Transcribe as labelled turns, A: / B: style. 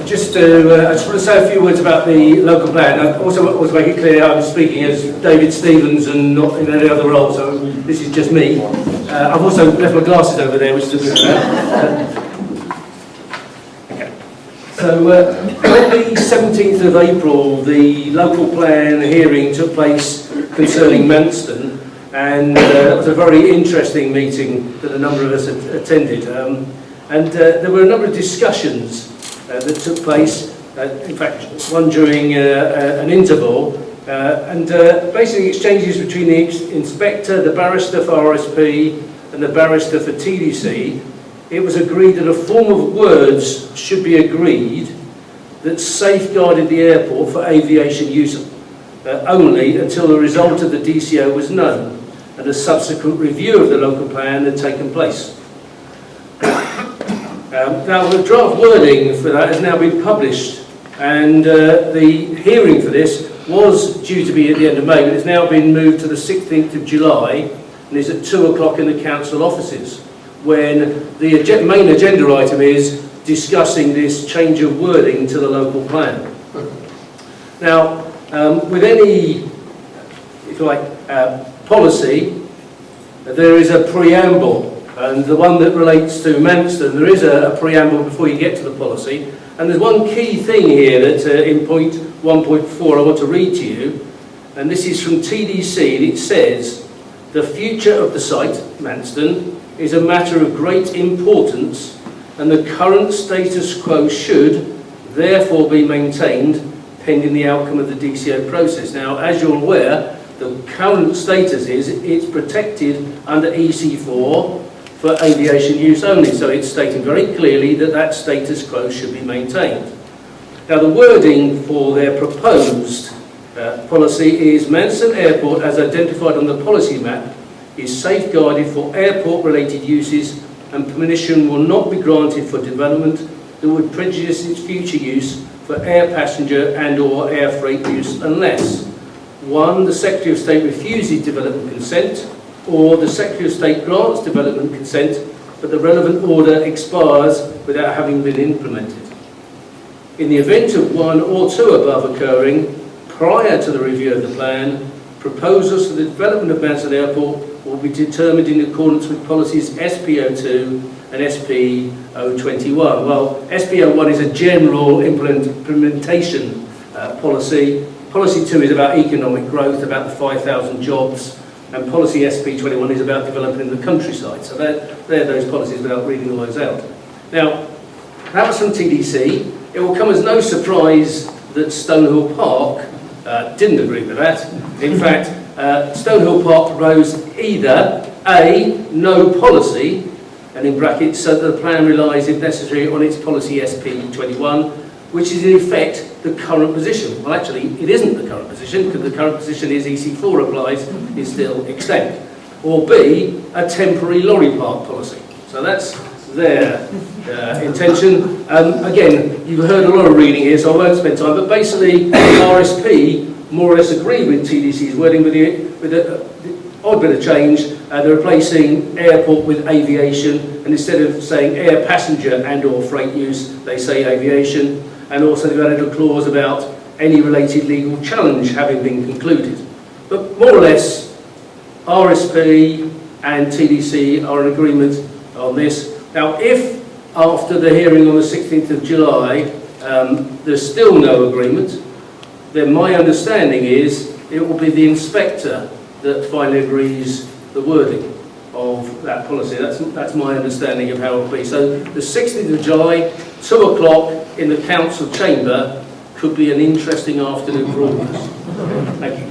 A: just want to say a few words about the local plan. I also want to make it clear I'm speaking as David Stevens and not in any other role, so this is just me. I've also left my glasses over there, which is a bit okay. So on the 17th of April, the local plan hearing took place concerning Manston, and it was a very interesting meeting that a number of us attended. There were a number of discussions that took place, in fact one during an interval, basically exchanges between the inspector, the barrister for RSP and the barrister for TDC. It was agreed that a form of words should be agreed that safeguarded the airport for aviation use only until the result of the DCO was known and a subsequent review of the local plan had taken place. Now the draft wording for that has now been published, and the hearing for this was due to be at the end of May, but it's now been moved to the 16th of July and is at 2 o'clock in the council offices, when the main agenda item is discussing this change of wording to the local plan. Now, with any, if you like, policy, there is a preamble. And the one that relates to Manston, there is a preamble before you get to the policy. And there's one key thing here that in point 1.4 I want to read to you. And this is from TDC, and it says, "The future of the site, Manston, is a matter of great importance, and the current status quo should therefore be maintained pending the outcome of the DCO process." Now, as you're aware, the current status is it's protected under EC4 for aviation use only, so it's stating very clearly that that status quo should be maintained. Now the wording for their proposed policy is Manston Airport, as identified on the policy map, is safeguarded for airport related uses, and permission will not be granted for development that would prejudice its future use for air passenger and or air freight use unless 1. The Secretary of State refuses development consent, or the Secretary of State grants development consent, but the relevant order expires without having been implemented. In the event of one or two above occurring, prior to the review of the plan, proposals for the development of Manston Airport will be determined in accordance with policies SP02 and SP021. Well, SP01 is a general implementation policy. Policy 2 is about economic growth, about the 5,000 jobs, and policy SP21 is about developing the countryside. So they're those policies without reading all those out. Now, that was from TDC. It will come as no surprise that Stonehill Park didn't agree with that. In fact, Stonehill Park proposed either A, no policy, and in brackets, so that the plan relies, if necessary, on its policy SP21, which is in effect the current position. Well, actually, it isn't the current position, because the current position is EC4 applies, is still extent. Or B, a temporary lorry park policy. So that's their intention. Again, you've heard a lot of reading here, so I won't spend time, but basically, RSP more or less agreed with TDC's wording with the odd bit of change. They're replacing airport with aviation, and instead of saying air passenger and or freight use, they say aviation. And also they've added a clause about any related legal challenge having been concluded. But more or less, RSP and TDC are in agreement on this. Now, if after the hearing on the 16th of July, there's still no agreement, then my understanding is it will be the inspector that finally agrees the wording of that policy. That's my understanding of how it will be. So the 16th of July, 2 o'clock in the council chamber could be an interesting afternoon for all of us. Thank you.